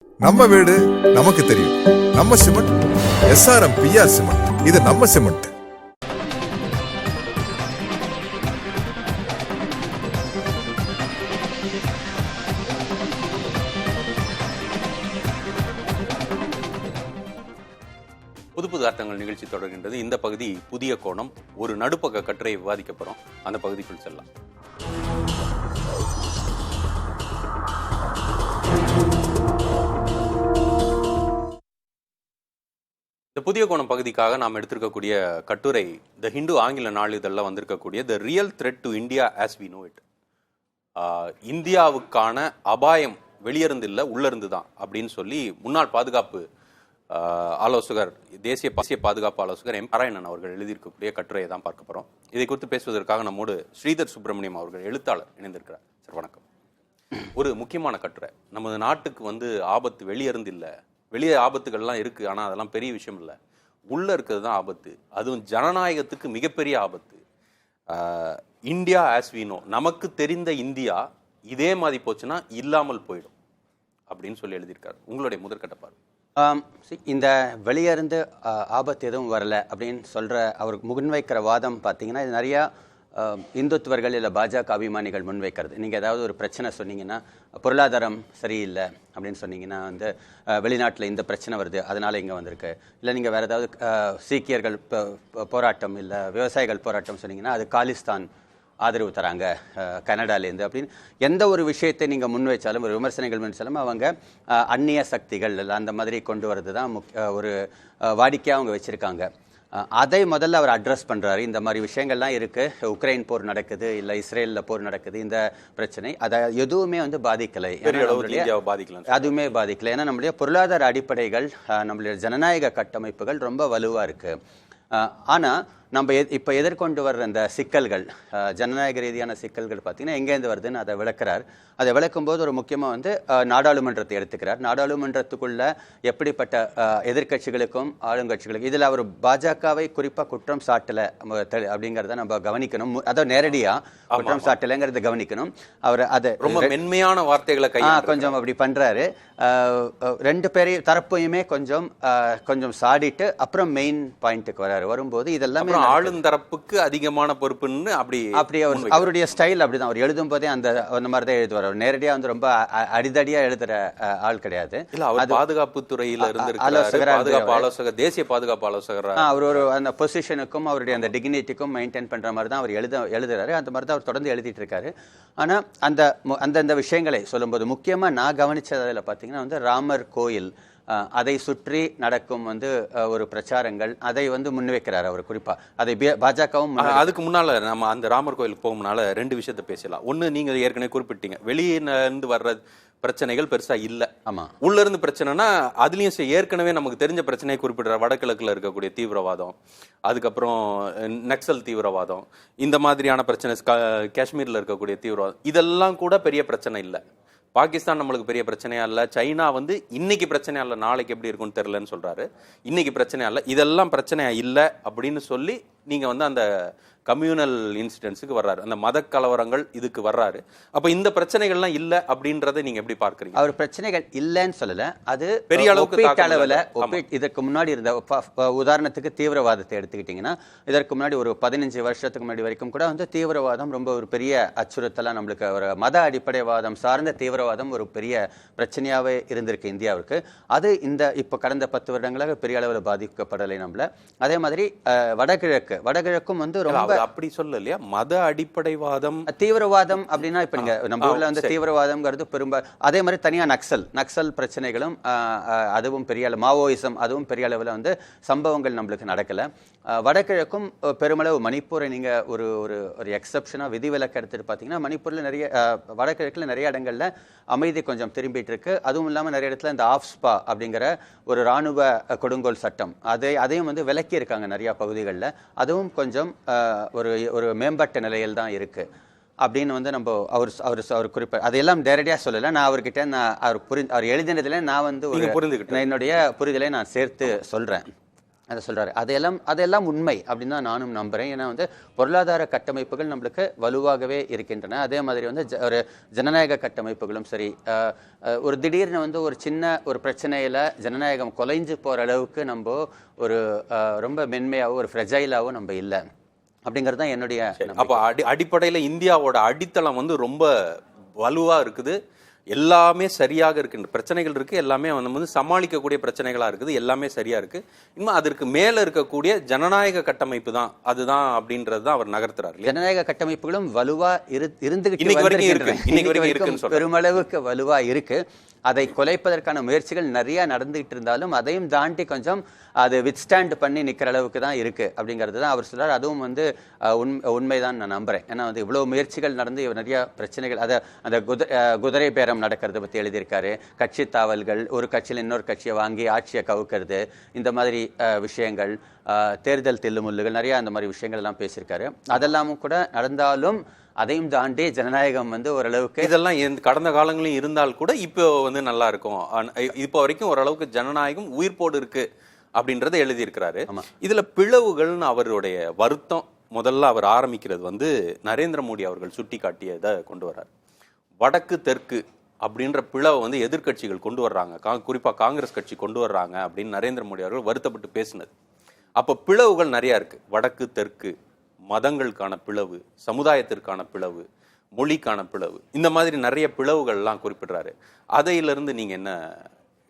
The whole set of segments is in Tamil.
நம்ம வீடு நமக்கு தெரியும். நம்ம சிமெண்ட் SRM PR சிமெண்ட். இது நம்ம சிமெண்ட். புது அர்த்தங்கள் நிகழ்ச்சி தொடர்கின்றது. இந்த பகுதி புதிய கோணம். ஒரு நடுப்பக்க கட்டுரையை விவாதிக்க போறோம். அந்த பகுதிக்குள் செல்லலாம். இந்த புதிய கோணம் பகுதிக்காக நாம் எடுத்திருக்கக்கூடிய கட்டுரை த ஹிந்து ஆங்கில நாளிதழில் வந்திருக்கக்கூடிய the real threat to India as we know it. இந்தியாவுக்கான அபாயம் வெளியிருந்து இல்லை உள்ளிருந்து தான் அப்படின்னு சொல்லி முன்னாள் பாதுகாப்பு ஆலோசகர் தேசிய பாதுகாப்பு ஆலோசகர் எம் நாராயணன் அவர்கள் எழுதியிருக்கக்கூடிய கட்டுரையை தான் பார்க்க போகிறோம். இதை குறித்து பேசுவதற்காக நம்மோடு ஸ்ரீதர் சுப்பிரமணியம் அவர்கள் எழுத்தாளர் இணைந்திருக்கிறார். சார் வணக்கம். ஒரு முக்கியமான கட்டுரை. நமது நாட்டுக்கு ஆபத்து வெளியிருந்து இல்லை, வெளியே ஆபத்துகள்லாம் இருக்குது, ஆனால் அதெல்லாம் பெரிய விஷயம் இல்லை, உள்ளே இருக்கிறது தான் ஆபத்து, அதுவும் ஜனநாயகத்துக்கு மிகப்பெரிய ஆபத்து. இந்தியா ஆஸ் வி நோ, நமக்கு தெரிந்த இந்தியா இதே மாதிரி போச்சுன்னா இல்லாமல் போயிடும் அப்படின்னு சொல்லி எழுதியிருக்காரு. உங்களுடைய முதற்கட்ட பார்வை. இந்த வெளியிருந்து ஆபத்து எதுவும் வரல அப்படின்னு சொல்கிற அவருக்கு முன்வைக்கிற வாதம் பார்த்தீங்கன்னா இது நிறையா இந்துத்துவர்கள் இல்லை பாஜக அபிமானிகள் முன்வைக்கிறது. நீங்கள் ஏதாவது ஒரு பிரச்சனை சொன்னீங்கன்னா, பொருளாதாரம் சரியில்லை அப்படின்னு சொன்னீங்கன்னா வெளிநாட்டில் இந்த பிரச்சனை வருது அதனால் இங்கே வந்திருக்கு, இல்லை நீங்கள் வேறு ஏதாவது சீக்கியர்கள் போராட்டம் இல்லை விவசாயிகள் போராட்டம் சொன்னீங்கன்னா அது காலிஸ்தான் ஆதரவு தராங்க கனடாலேருந்து அப்படின்னு எந்த ஒரு விஷயத்தை நீங்கள் முன் வச்சாலும் ஒரு விமர்சனங்கள் முன்வச்சாலும் அவங்க அந்நிய சக்திகள் இல்லை அந்த மாதிரி கொண்டு வரது தான் ஒரு வாடிக்கையாக அவங்க வச்சுருக்காங்க. அதை முதல்ல அவர் அட்ரஸ் பண்ணுறாரு. இந்த மாதிரி விஷயங்கள்லாம் இருக்குது, உக்ரைன் போர் நடக்குது, இல்லை இஸ்ரேலில் போர் நடக்குது, இந்த பிரச்சனை அதை எதுவுமே பாதிக்கலை, அதுவுமே பாதிக்கலை. ஏன்னா நம்மளுடைய பொருளாதார அடிப்படைகள் நம்மளுடைய ஜனநாயக கட்டமைப்புகள் ரொம்ப வலுவாக இருக்குது. ஆனால் நம்ம இப்போ எதிர்கொண்டு வர்ற அந்த சிக்கல்கள், ஜனநாயக ரீதியான சிக்கல்கள் பார்த்திங்கன்னா எங்கேருந்து வருதுன்னு அதை விளக்குறார். அதை விளக்கும்போது ஒரு முக்கியமாக நாடாளுமன்றத்தை எடுத்துக்கிறார். நாடாளுமன்றத்துக்குள்ள எப்படிப்பட்ட எதிர்கட்சிகளுக்கும் ஆளுங்கட்சிகளுக்கும் இதில் அவர் பாஜகவை குறிப்பாக குற்றம் சாட்டலை அப்படிங்கிறத நம்ம கவனிக்கணும். அதாவது நேரடியாக குற்றம் சாட்டலைங்கிறத கவனிக்கணும். அவர் அதை ரொம்ப மென்மையான வார்த்தைகளை கொஞ்சம் அப்படி பண்ணுறாரு. ரெண்டு பேரையும் தரப்பையுமே கொஞ்சம் சாடிட்டு அப்புறம் மெயின் பாயிண்ட்டுக்கு வரும்போது இதெல்லாமே ஆளுந்தரப்புக்கு அதிகமான பொறுப்புன்னு அப்படி அவருடைய ஸ்டைல் அப்படிதான். அவர் எழுதும் போதே அந்த மாதிரி தான் எழுதுவார். அவர் நேரடியாக ரொம்ப அடிதடியா எழுதுற ஆள் கிடையாது. பாதுகாப்பு துறையில இருந்து தேசிய பாதுகாப்பு ஆலோசகர். அவர் ஒரு அந்த பொசிஷனுக்கும் அவருடைய அந்த டிக்னிட்டிக்கும் மெயின்டைன் பண்ற மாதிரி தான் அவர் எழுதுறாரு. அந்த மாதிரி தான் அவர் தொடர்ந்து எழுதிட்டு இருக்காரு. ஆனா அந்த விஷயங்களை சொல்லும்போது முக்கியமா நான் கவனிச்சதில் பார்த்தீங்கன்னா ராமர் கோயில் அதை சுற்றி நடக்கும் ஒரு பிரச்சாரங்கள் அதை முன்வைக்கிறார் அவர் குறிப்பா. அதை பாஜகவும் அதுக்கு முன்னால நம்ம அந்த ராமர் கோயிலுக்கு போகும்னால ரெண்டு விஷயத்த பேசலாம். ஒண்ணு, நீங்க ஏற்கனவே குறிப்பிட்டீங்க, வெளியிருந்து வர்ற பிரச்சனைகள் பெருசா இல்ல, ஆமா, உள்ள இருந்து பிரச்சனைனா அதுலயும் ஏற்கனவே நமக்கு தெரிஞ்ச பிரச்சனையை குறிப்பிடுற வடகிழக்குல இருக்கக்கூடிய தீவிரவாதம், அதுக்கப்புறம் நக்சல் தீவிரவாதம், இந்த மாதிரியான பிரச்சனை, காஷ்மீர்ல இருக்கக்கூடிய தீவிரவாதம், இதெல்லாம் கூட பெரிய பிரச்சனை இல்லை. பாகிஸ்தான் நம்மளுக்கு பெரிய பிரச்சனையா இல்லை. சைனா இன்னைக்கு பிரச்சனையா இல்லை, நாளைக்கு எப்படி இருக்கும்னு தெரியலன்னு சொல்றாரு. இன்னைக்கு பிரச்சனையா இல்லை, இதெல்லாம் பிரச்சனையா இல்லை அப்படின்னு சொல்லி நீங்க அந்த கம்யூனல் இன்சிடென்ட்ஸுக்கு வர்றாரு, அந்த மத கலவரங்கள் இதுக்கு வர்றாரு. அப்ப இந்த பிரச்சனைகள்லாம் இல்ல அப்படின்றத நீங்க எப்படி பார்க்கறீங்க? அவர் பிரச்சனைகள் இல்லைன்னு சொல்லல, அது பெரிய அளவுக்கு அளவுல இதற்கு முன்னாடி இருந்த உதாரணத்துக்கு தீவிரவாதத்தை எடுத்துக்கிட்டீங்கன்னா இதற்கு முன்னாடி ஒரு 15 வருஷத்துக்கு முன்னாடி வரைக்கும் கூட தீவிரவாதம் ரொம்ப ஒரு பெரிய அச்சுறுத்தலா, நம்மளுக்கு ஒரு மத அடிப்படைவாதம் சார்ந்த தீவிரவாதம் ஒரு பெரிய பிரச்சனையாவே இருந்திருக்கு இந்தியாவுக்கு. அது இப்ப கடந்த 10 வருடங்களாக பெரிய அளவில் பாதிக்கப்படலை நம்மள. அதே மாதிரி வடகிழக்கும் ரொம்ப அப்படி சொல்லலையா, மத அடிப்படைவாதம் தீவிரவாதம் அப்படின்னா இப்ப நீங்க நம்ம ஊர்ல தீவிரவாதம்ங்கிறது அதே மாதிரி தனியா நக்சல் பிரச்சனைகளும் அதுவும் பெரிய அளவு, மாவோயிசம் அதுவும் பெரிய அளவில் சம்பவங்கள் நம்மளுக்கு நடக்கல. வடகிழக்கும் பெருமளவு மணிப்பூரை நீங்க ஒரு ஒரு எக்ஸப்ஷனா விதிவிலக்கு எடுத்துட்டு பார்த்தீங்கன்னா மணிப்பூர்ல நிறைய வடகிழக்குல நிறைய இடங்கள்ல அமைதி கொஞ்சம் திரும்பிட்டு இருக்கு. அதுவும் இல்லாமல் நிறைய இடத்துல இந்த ஆஃப்ஸ்பா அப்படிங்கிற ஒரு இராணுவ கொடுங்கோல் சட்டம் அதையும் விலக்கி இருக்காங்க நிறைய பகுதிகளில். அதுவும் கொஞ்சம் ஒரு மேம்பட்ட நிலையில் தான் இருக்கு அப்படின்னு நம்ம அவர் குறிப்பிட்ட அதையெல்லாம் நேரடியாக சொல்லலை. நான் அவர்கிட்ட அவர் எழுதினதுல நான் என்னுடைய புரிதலை நான் சேர்த்து சொல்றேன். அதை சொல்றாரு. அதெல்லாம் உண்மை அப்படின்னு தான் நானும் நம்புறேன். ஏன்னா வந்து பொருளாதார கட்டமைப்புகள் நம்மளுக்கு வலுவாகவே இருக்கின்றன. அதே மாதிரி வந்து ஒரு ஜனநாயக கட்டமைப்புகளும் சரி, ஒரு திடீர்னு வந்து ஒரு சின்ன ஒரு பிரச்சனையில ஜனநாயகம் கொலைஞ்சு போற அளவுக்கு நம்ம ஒரு ரொம்ப மென்மையாவோ ஒரு ஃப்ரெஜைலாவோ நம்ம இல்லை அப்படிங்கிறது தான் என்னுடைய. அப்போ அடிப்படையில் இந்தியாவோட அடித்தளம் வந்து ரொம்ப வலுவா இருக்குது, எல்லாமே சரியாக இருக்கு, பிரச்சனைகள் இருக்கு, எல்லாமே வந்து சமாளிக்கக்கூடிய பிரச்சனைகளா இருக்குது, எல்லாமே சரியா இருக்கு. இன்னும் அதற்கு மேல இருக்கக்கூடிய ஜனநாயக கட்டமைப்பு தான் அதுதான் அப்படின்றது தான் அவர் நகர்த்துறாரு. ஜனநாயக கட்டமைப்புகளும் வலுவா இருந்துகிட்டு பெருமளவுக்கு வலுவா இருக்கு. அதை குலைப்பதற்கான முயற்சிகள் நிறைய நடந்துகிட்டு இருந்தாலும் அதையும் தாண்டி கொஞ்சம் அது வித்ஸ்டாண்ட் பண்ணி நிற்கிற அளவுக்கு தான் இருக்கு அப்படிங்கிறது தான் அவர் சொல்றார். அதுவும் வந்து உண்மைதான் நான் நம்புறேன். ஏன்னா வந்து இவ்வளவு முயற்சிகள் நடந்து நிறைய பிரச்சனைகள், அதை அந்த குதிரை பேரம் நடக்கிறத பத்தி எழுதியிருக்காரு. கட்சி தாவல்கள், ஒரு கட்சியில் இன்னொரு கட்சியை வாங்கி ஆட்சியை கவுக்கிறது, இந்த மாதிரி விஷயங்கள், தேர்தல் தில்லுமுல்லுகள், நிறைய அந்த மாதிரி விஷயங்கள் எல்லாம் பேசியிருக்காரு. அதெல்லாமும் கூட நடந்தாலும் அதையும் தாண்டி ஜனநாயகம் வந்து ஓரளவுக்கு இதெல்லாம் கடந்த காலங்களும் இருந்தால் கூட இப்போ வந்து நல்லா இருக்கும். இப்போ வரைக்கும் ஓரளவுக்கு ஜனநாயகம் உயிர்ப்போடு இருக்கு அப்படின்றத எழுதியிருக்கிறாரு. இதுல பிளவுகள்னு அவருடைய வருத்தம் முதல்ல அவர் ஆரம்பிக்கிறது வந்து நரேந்திர மோடி அவர்கள் சுட்டி காட்டியதை கொண்டு வர்றார். வடக்கு தெற்கு அப்படின்ற பிளவை வந்து எதிர்கட்சிகள் கொண்டு வர்றாங்க, குறிப்பா காங்கிரஸ் கட்சி கொண்டு வர்றாங்க அப்படின்னு நரேந்திர மோடி அவர்கள் வருத்தப்பட்டு பேசினது. அப்போ பிளவுகள் நிறைய இருக்கு. வடக்கு தெற்கு, மதங்களுக்கான பிளவு, சமுதாயத்திற்கான பிளவு, மொழிக்கான பிளவு, இந்த மாதிரி நிறைய பிளவுகள்லாம் குறிப்பிடுறாரு. அதையிலிருந்து நீங்க என்ன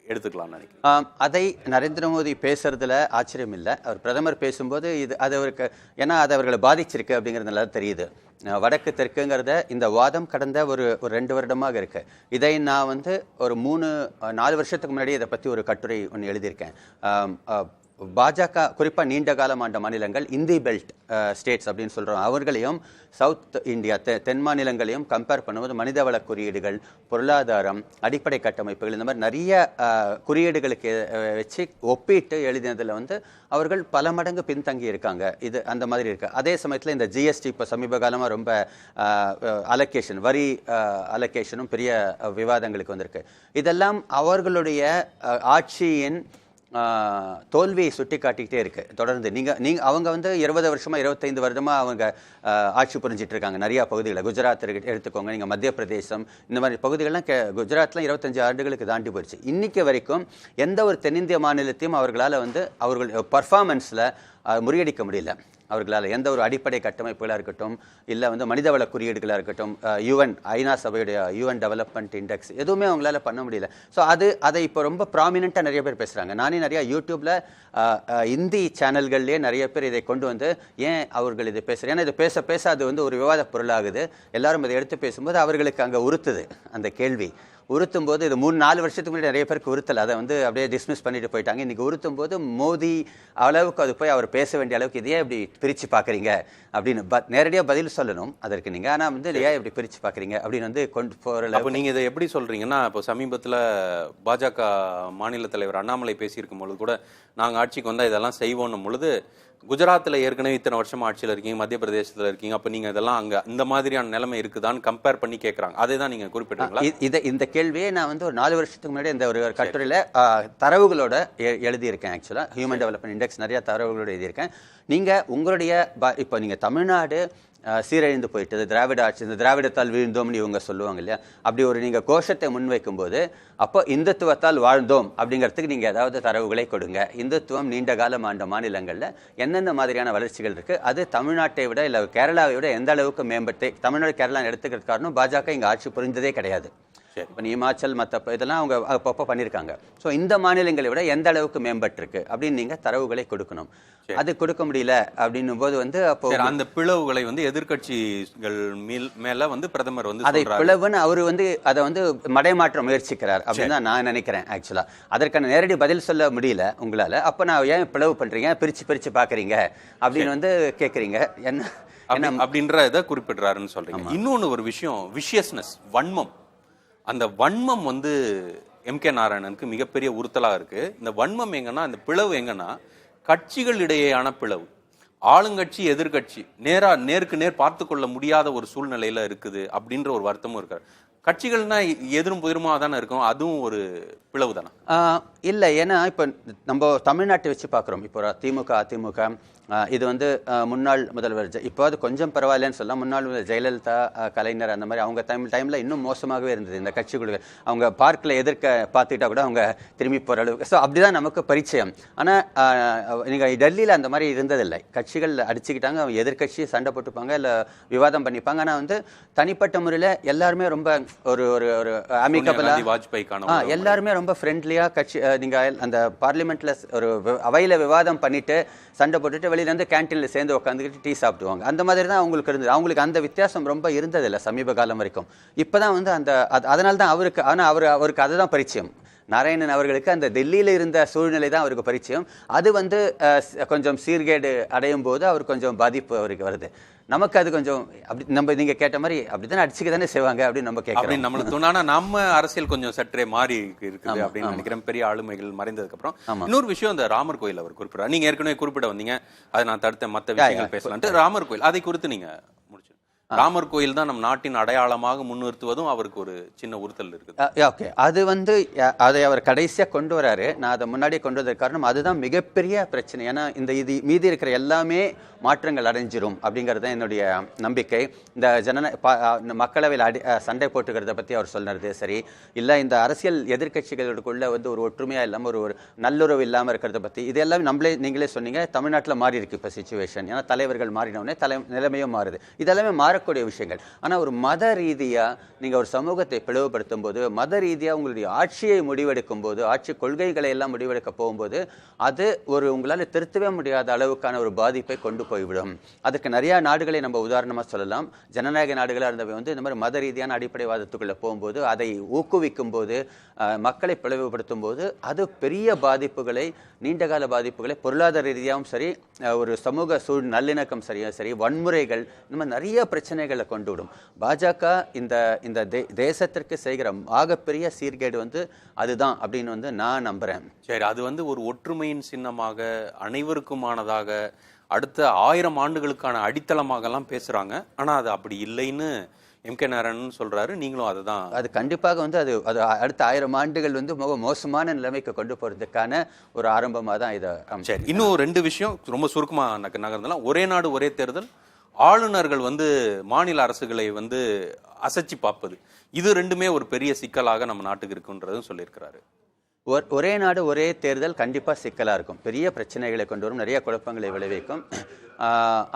எடுத்துக்கலாம் நினைக்கிறேன்? அதை நரேந்திர மோடி பேசுறதுல ஆச்சரியம் இல்லை. அவர் பிரதமர் பேசும்போது அது அவருக்கு, ஏன்னா அது அவர்களை பாதிச்சிருக்கு அப்படிங்கிறது நல்லா தெரியுது. வடக்கு தெற்குங்கிறத இந்த வாதம் கடந்த ஒரு 2 வருடமாக இருக்கு. இதை நான் வந்து ஒரு 3-4 வருஷத்துக்கு முன்னாடி இதை பற்றி ஒரு கட்டுரை ஒன்று எழுதியிருக்கேன். பாஜக குறிப்பாக நீண்ட காலம் ஆண்ட மாநிலங்கள், இந்தி பெல்ட் ஸ்டேட்ஸ் அப்படின்னு சொல்கிறோம், அவர்களையும் சவுத் இந்தியா தென் மாநிலங்களையும் கம்பேர் பண்ணும்போது மனிதவள குறியீடுகள், பொருளாதாரம், அடிப்படை கட்டமைப்புகள், இந்த மாதிரி நிறைய குறியீடுகளுக்கு வச்சு ஒப்பிட்டு எழுதினதில் வந்து அவர்கள் பல மடங்கு பின்தங்கி இருக்காங்க. இது அந்த மாதிரி இருக்கு. அதே சமயத்தில் இந்த ஜிஎஸ்டி இப்போ சமீப காலமாக ரொம்ப அலோகேஷன், வரி அலோகேஷனும் பெரிய விவாதங்களுக்கு வந்திருக்கு. இதெல்லாம் அவர்களுடைய ஆட்சியின் தோல்வியை சுட்டி காட்டிக்கிட்டே இருக்கு தொடர்ந்து. நீங்க அவங்க வந்து 20 வருஷமா 25 வருடமா அவங்க ஆட்சி புரிஞ்சிட்டு இருக்காங்க நிறைய பகுதிகளை. குஜராத் எடுத்துக்கோங்க, நீங்க மத்திய பிரதேசம், இந்த மாதிரி பகுதிகள்லாம் குஜராத்லாம் 25 ஆண்டுகளுக்கு தாண்டி போயிடுச்சு. இன்னைக்கு வரைக்கும் எந்த ஒரு தென்னிந்திய மாநிலத்தையும் அவர்களால் வந்து அவர்கள் பர்ஃபார்மன்ஸில் முறியடிக்க முடியல. அவர்களால் எந்த ஒரு அடிப்படை கட்டமைப்புகளாக இருக்கட்டும், இல்லை வந்து மனிதவள குறியீடுகளாக இருக்கட்டும், ஐநா சபையுடைய யூஎன் டெவலப்மெண்ட் இண்டெக்ஸ், எதுவுமே அவங்களால பண்ண முடியல. ஸோ அதை இப்போ ரொம்ப ப்ராமினெண்ட்டாக நிறைய பேர் பேசுகிறாங்க. நானே நிறையா யூடியூப்பில் இந்தி சேனல்கள்லேயே நிறைய பேர் இதை கொண்டு வந்து ஏன் அவர்கள் இதை பேசுகிறாங்க, ஏன்னா இதை பேச பேச அது வந்து ஒரு விவாத பொருளாகுது. எல்லாரும் இதை எடுத்து பேசும்போது அவர்களுக்கு அங்கே உறுத்துது அந்த கேள்வி. உறுத்தும் போது இது 3-4 வருஷத்துக்கு முன்னாடி நிறைய பேருக்கு உறுத்தல், அதை வந்து அப்படியே டிஸ்மிஸ் பண்ணிட்டு போயிட்டாங்க. இன்னைக்கு உறுத்தும் போது மோடி அளவுக்கு அது போய் அவர் பேச வேண்டிய அளவுக்கு இதையே இப்படி பிரித்து பார்க்குறீங்க அப்படின்னு நேரடியாக பதில் சொல்லணும் அதற்கு நீங்கள். ஆனால் வந்து ஏன் இப்படி பிரித்து பார்க்குறீங்க அப்படின்னு வந்து கொண்டு போகிற. அப்போ நீங்கள் இதை எப்படி சொல்கிறீங்கன்னா, இப்போ சமீபத்தில் பாஜக மாநில தலைவர் அண்ணாமலை பேசியிருக்கும் பொழுது கூட நாங்கள் ஆட்சிக்கு வந்தால் இதெல்லாம் செய்வோன்னும் பொழுது, குஜராத்தில் ஏற்கனவே இத்தனை வருஷம் ஆட்சியில் இருக்கீங்க, மத்திய பிரதேசத்தில் இருக்கீங்க, அப்போ நீங்கள் இதெல்லாம் அங்கே இந்த மாதிரியான நிலைமை இருக்குதான்னு கம்பேர் பண்ணி கேட்குறாங்க. அதை தான் நீங்கள் குறிப்பிட்டீங்களா? இந்த கேள்வியை நான் வந்து ஒரு 4 வருஷத்துக்கு முன்னாடி இந்த ஒரு கட்டுரையில் தரவுகளோட எழுதியிருக்கேன். ஆக்சுவலாக ஹியூமன் டெவலப்மெண்ட் இண்டெக்ஸ் நிறைய தரவுகளோடு எழுதியிருக்கேன். நீங்கள் உங்களுடைய இப்போ நீங்கள் தமிழ்நாடு சீரழிந்து போயிட்டது, திராவிட ஆட்சி, இந்த திராவிடத்தால் வீழ்ந்தோம்னு இவங்க சொல்லுவாங்க இல்லையா, அப்படி ஒரு நீங்கள் கோஷத்தை முன்வைக்கும் போது அப்போ இந்துத்துவத்தால் வாழ்ந்தோம் அப்படிங்கிறதுக்கு நீங்கள் ஏதாவது தரவுகளை கொடுங்க. இந்துத்துவம் நீண்ட காலம் ஆண்ட மாநிலங்களில் என்னென்ன மாதிரியான வளர்ச்சிகள் இருக்குது, அது தமிழ்நாட்டை விட இல்லை கேரளாவை விட எந்த அளவுக்கு மேம்பட்டு, தமிழ்நாடு கேரளா எடுத்துக்கிறது காரணம் பாஜக இங்கே ஆட்சி புரிந்ததே கிடையாது. இப்போ இமாச்சல் மற்ற இதெல்லாம் அவங்க அப்பப்போ பண்ணியிருக்காங்க. ஸோ இந்த மாநிலங்களை விட எந்த அளவுக்கு மேம்பட்டிருக்கு அப்படின்னு நீங்கள் தரவுகளை கொடுக்கணும். அது கொடுக்க முடியல அப்படின்னும் போது வந்து அப்போ அந்த பிளவுகளை வந்து எதிர்கட்சிகள் மேல வந்து பிரதமர் வந்து அதை பிளவுன்னு அவர் வந்து அதை வந்து மடைமாற்ற முயற்சிக்கிறார் அப்படின்னு தான் நான் நினைக்கிறேன். ஆக்சுவலா அதற்கான நேரடி பதில் சொல்ல முடியல உங்களால. அப்போ நான் ஏன் பிளவு பண்றீங்க, பிரிச்சு பாக்குறீங்க அப்படின்னு வந்து கேட்குறீங்க என்ன அப்படின்ற இதை குறிப்பிடுறாருன்னு சொல்றீங்க. இன்னொன்று ஒரு விஷயம், விஷியஸ்னஸ், வன்மம். அந்த வன்மம் வந்து எம்.கே. நாராயணனுக்கு மிகப்பெரிய உறுத்தலாக இருக்கு. இந்த வன்மம் எங்கன்னா, இந்த பிளவு எங்கன்னா கட்சிகள் இடையேயான பிளவு, ஆளுங்கட்சி எதிர்கட்சி நேருக்கு நேர் பார்த்து கொள்ள முடியாத ஒரு சூழ்நிலையில இருக்குது அப்படின்ற ஒரு வருத்தமும் இருக்காரு. கட்சிகள்னா எதிரும் புதிருமா தானே இருக்கும், அதுவும் ஒரு பிளவு தானே. இல்லை, ஏன்னா இப்போ நம்ம தமிழ்நாட்டை வச்சு பார்க்குறோம். இப்போ திமுக அதிமுக இது வந்து முன்னாள் முதல்வர் இப்போ அது கொஞ்சம் பரவாயில்லன்னு சொல்லலாம். முன்னாள் ஜெயலலிதா, கலைஞர் அந்த மாதிரி அவங்க டைமில் இன்னும் மோசமாகவே இருந்தது இந்த கட்சிகளுக்கு. அவங்க பார்க்கில் எதிர்க்க பார்த்துக்கிட்டா கூட அவங்க திரும்பி போகிற அளவுக்கு. ஸோ அப்படி தான் நமக்கு பரிச்சயம். ஆனால் நீங்கள் டெல்லியில் அந்த மாதிரி இருந்ததில்லை. கட்சிகள் அடிச்சுக்கிட்டாங்க, அவங்க எதிர்கட்சி சண்டை போட்டுப்பாங்க, இல்லை விவாதம் பண்ணிப்பாங்க. ஆனால் வந்து தனிப்பட்ட முறையில் எல்லாருமே ரொம்ப ஒரு ஒரு ஒரு அமிக்கபிளாக, எல்லாருமே ரொம்ப ஃப்ரெண்ட்லியாக கட்சி நீங்கள் அந்த பார்லிமெண்ட்டில் ஒரு அவையில் விவாதம் பண்ணிட்டு சண்டை போட்டுட்டு வெளியிலேருந்து கேன்டீனில் சேர்ந்து உட்காந்துக்கிட்டு டீ சாப்பிடுவாங்க. அந்த மாதிரி தான் அவங்களுக்கு இருந்தது. அவங்களுக்கு அந்த வித்தியாசம் ரொம்ப இருந்ததில்லை சமீப காலம் வரைக்கும். இப்போ தான் வந்து அந்த அதனால தான் அவருக்கு, ஆனால் அவருக்கு அதுதான் பரிச்சயம். நாராயணன் அவர்களுக்கு அந்த டெல்லியில் இருந்த சூழ்நிலை தான் அவருக்கு பரிச்சயம். அது வந்து கொஞ்சம் சீர்கேடு அடையும் போது அவர் கொஞ்சம் பாதிப்பு அவருக்கு வருது. நமக்கு அது கொஞ்சம் அப்படி நம்ம நீங்க கேட்ட மாதிரி அப்படித்தானே அடிச்சுக்க தானே செய்வாங்க அப்படின்னு நம்ம கேட்கறோம். நம்மளுக்கு தோணானா நம்ம அரசியல் கொஞ்சம் சற்றே மாறி இருக்குது அப்படின்னு நினைக்கிறேன். பெரிய ஆளுமைகள் மறைந்ததுக்கு அப்புறம் இன்னொரு விஷயம், இந்த ராமர் கோயில் அவர் குறிப்பிடார். நீங்க ஏற்கனவே குறிப்பிட வந்தீங்க, அதை நான் தடுத்த மற்ற விஷயங்கள் பேசலான்ட்டு. ராமர் கோயில் அதை குறித்து நீங்க முடிச்சு. ராமர் கோயில் தான் நம் நாட்டின் அடையாளமாக முன்னிறுத்துவதும் அவருக்கு ஒரு சின்ன உறுத்தல் இருக்குது. ஓகே, அது வந்து அதை அவர் கடைசியாக கொண்டு வராரு. நான் அதை முன்னாடியே கொண்டு வந்தது காரணம் அதுதான் மிகப்பெரிய பிரச்சனை. ஏன்னா இது மீதி இருக்கிற எல்லாமே மாற்றங்கள் அடைஞ்சிரும் அப்படிங்கிறது தான் என்னுடைய நம்பிக்கை. இந்த மக்களவையில் சண்டை போட்டுக்கிறத பற்றி அவர் சொன்னது சரி, இல்லை இந்த அரசியல் எதிர்கட்சிகளுக்குள்ள வந்து ஒரு ஒற்றுமையாக இல்லாமல் ஒரு நல்லுறவு இல்லாமல் இருக்கிறத பற்றி, இது எல்லாமே நீங்களே சொன்னீங்க. தமிழ்நாட்டில் மாறி இருக்கு இப்போ சிச்சுவேஷன். ஏன்னா தலைவர்கள் மாறினோடனே நிலைமையும் மாறுது. இதெல்லாமே மாறக்கூடிய விஷயங்கள். ஆனால் ஒரு மத ரீதியாக நீங்கள் ஒரு சமூகத்தை பிளவுபடுத்தும் போது, மத ரீதியாக உங்களுடைய ஆட்சியை முடிவெடுக்கும் போது, ஆட்சி கொள்கைகளை எல்லாம் முடிவெடுக்க போகும்போது, அது உங்களால் திருத்தவே முடியாத அளவுக்கான ஒரு பாதிப்பை கொண்டு போய்விடும். அதுக்கு நிறைய நாடுகளை நம்ம உதாரணமாக சொல்லலாம். ஜனநாயக நாடுகளாக இருந்தவை வந்து இந்த மாதிரி மத ரீதியான அடிப்படைவாதத்துக்குள்ளே போகும்போது, அதை ஊக்குவிக்கும் போது, மக்களை பிளவுபடுத்தும் போது, அது பெரிய பாதிப்புகளை, நீண்டகால பாதிப்புகளை பொருளாதார ரீதியாகவும் சரி, ஒரு சமூக நல்லிணக்கம் சரியாக சரி, வன்முறைகள், இந்த மாதிரி நிறைய பிரச்சனைகளை கொண்டு விடும். பாஜக இந்த தேசத்திற்கு செய்கிற ஆகப்பெரிய சீர்கேடு வந்து அதுதான் அப்படின்னு வந்து நான் நம்புறேன். சரி, அது வந்து ஒரு ஒற்றுமையின் சின்னமாக, அனைவருக்குமானதாக, அடுத்த 1000 ஆண்டுகளுக்கான அடித்தளமாக எல்லாம் பேசுறாங்க. ஆனா அது அப்படி இல்லைன்னு எம்.கே. நாராயணன் சொல்றாரு. நீங்களும் அதுதான். அது கண்டிப்பாக வந்து அது அடுத்த 1000 ஆண்டுகள் வந்து மோசமான நிலைமைக்கு கொண்டு போறதுக்கான ஒரு ஆரம்பமாக தான் இதை. சரி, இன்னும் 2 விஷயம் ரொம்ப சுருக்கமா நகர்ந்தலாம். ஒரே நாடு ஒரே தேர்தல், ஆளுநர்கள் வந்து மாநில அரசுகளை வந்து அசைச்சு பார்ப்பது, இது ரெண்டுமே ஒரு பெரிய சிக்கலாக நம்ம நாட்டுக்கு இருக்குன்றதும் சொல்லியிருக்கிறாரு. ஒரே நாடு ஒரே தேர்தல் கண்டிப்பாக சிக்கலாக இருக்கும். பெரிய பிரச்சனைகளை கொண்டு வரும், நிறைய குழப்பங்களை விளைவிக்கும்.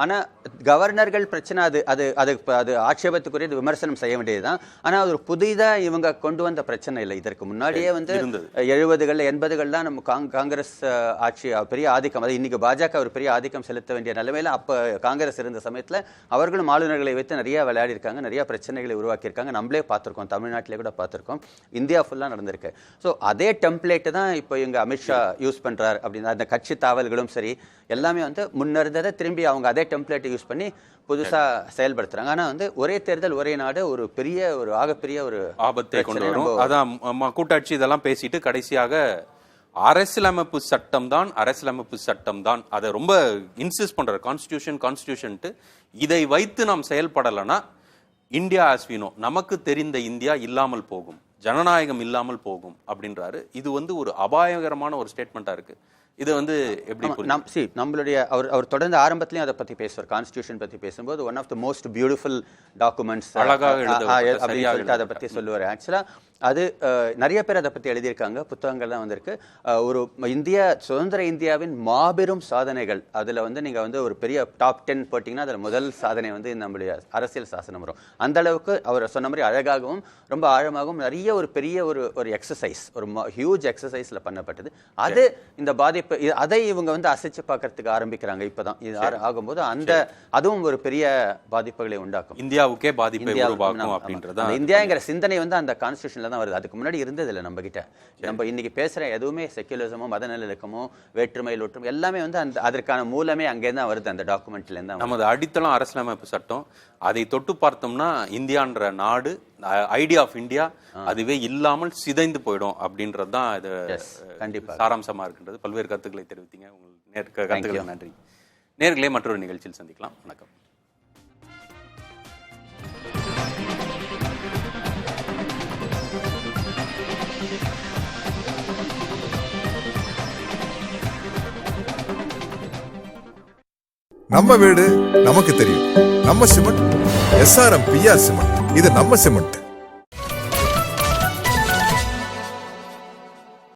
ஆனால் கவர்னர்கள் பிரச்சனை அது ஆட்சேபத்துக்குரிய விமர்சனம் செய்ய வேண்டியதுதான். ஆனால் அது ஒரு புதிதாக இவங்க கொண்டு வந்த பிரச்சனை இல்லை. இதற்கு முன்னாடியே வந்து 70கள் 80கள்லாம் நம்ம காங்கிரஸ் ஆட்சி பெரிய ஆதிக்கம், அது இன்னைக்கு பாஜக ஒரு பெரிய ஆதிக்கம் செலுத்த வேண்டிய நிலைமையில் அப்போ காங்கிரஸ் இருந்த சமயத்தில் அவர்களும் ஆளுநர்களை வைத்து நிறைய விளையாடி இருக்காங்க, நிறைய பிரச்சனைகளை உருவாக்கியிருக்காங்க. நம்மளே பார்த்துருக்கோம், தமிழ்நாட்டிலே கூட பார்த்துருக்கோம், இந்தியா ஃபுல்லாக நடந்திருக்கு. ஸோ அதே டெம்ப்ளேட்டு தான் இப்போ இங்கே அமித்ஷா யூஸ் பண்ணுறார். அப்படின்னா அந்த கட்சி தாவல்களும் சரி எல்லாமே வந்து முன்னறிந்ததை திரும்பி அவங்க அதே டெம்ப்ளேட்டை யூஸ் பண்ணி புதுசாக செயல்படுத்துறாங்க. ஆனால் வந்து ஒரே தேர்தல் ஒரே நாடு ஒரு ஆகப்பெரிய ஒரு ஆபத்தை கொண்டு வரும். அதான் கூட்டாட்சி இதெல்லாம் பேசிட்டு கடைசியாக அரசியலமைப்பு சட்டம் தான் அதை ரொம்ப இன்சிஸ்ட் பண்ற. கான்ஸ்டிடியூஷன்ட்டு இதை வைத்து நாம் செயல்படலைன்னா இந்தியா ஆஸ் வி நோ, நமக்கு தெரிந்த இந்தியா இல்லாமல் போகும், ஜனநாயகம் இல்லாமல் போகும் அப்படின்றாரு. இது வந்து ஒரு அபாயகரமான ஒரு ஸ்டேட்மெண்டா இருக்கு. இது வந்து எப்படி நம்மளுடைய அவர் தொடர்ந்து ஆரம்பத்திலையும் அதை பற்றி பேசுவார். கான்ஸ்டியூஷன் பற்றி பேசும்போது one of the most beautiful documents அப்படின்னு சொல்லிட்டு அதை பற்றி சொல்லுவார். ஆக்சுவலாக அது நிறைய பேர் அதை பற்றி எழுதியிருக்காங்க, புத்தகங்கள்லாம் வந்திருக்கு. ஒரு சுதந்திர இந்தியாவின் மாபெரும் சாதனைகள் அதில் வந்து நீங்கள் வந்து ஒரு பெரிய டாப் 10 போட்டிங்கன்னா அதில் முதல் சாதனை வந்து நம்மளுடைய அரசியல் சாசனம் வரும். அந்த அளவுக்கு அவர் சொன்ன மாதிரி அழகாகவும் ரொம்ப ஆழமாகவும் நிறைய ஒரு பெரிய ஒரு எக்ஸசைஸ், ஒரு ஹியூஜ் எக்ஸசைஸில் பண்ணப்பட்டது. அது இந்த பாதிப்பு அதை இவங்க வந்து அசைச்சு பார்க்கறதுக்கு ஆரம்பிக்கிறாங்க இப்போதான். இது ஆகும்போது அதுவும் ஒரு பெரிய பாதிப்புகளை உண்டாக்கும், இந்தியாவுக்கே பாதிப்பை உருவாக்கும் அப்படின்றது. இந்தியாங்கிற சிந்தனை வந்து அந்த கான்ஸ்டியூஷன்ல தான் வருது. அதுக்கு முன்னாடி இருந்ததில்லை நம்ம கிட்ட. நம்ம இன்னைக்கு பேசுற எதுவுமே செக்யுலரிசமோ மத நல்லிணக்கமோ வேற்றுமையில் ஒற்றுமை எல்லாமே வந்து அதற்கான மூலமே அங்கேருந்து தான் வருது, அந்த டாக்குமெண்ட்ல இருந்து. நமது அடித்தளம் அரசியலமைப்பு சட்டம். அதை தொட்டு பார்த்தோம்னா இந்தியான்ற நாடு, ஐடியா ஆஃப் இந்தியா அதுவே இல்லாமல் சிதைந்து போயிடும் அப்படின்றது தான் இது கண்டிப்பா சாராம்சமா இருக்கின்றது. பல்வேறு கருத்துக்களை தெரிவித்தீங்க. உங்கள் கருத்துக்களுக்கு நன்றி. நேர்களே, மற்றொரு நிகழ்ச்சியில் சந்திக்கலாம். வணக்கம். நம்ம வீடு நமக்கு தெரியும். நம்ம சிமெண்ட் SRM PR சிமெண்ட். இது நம்ம சிமெண்ட்.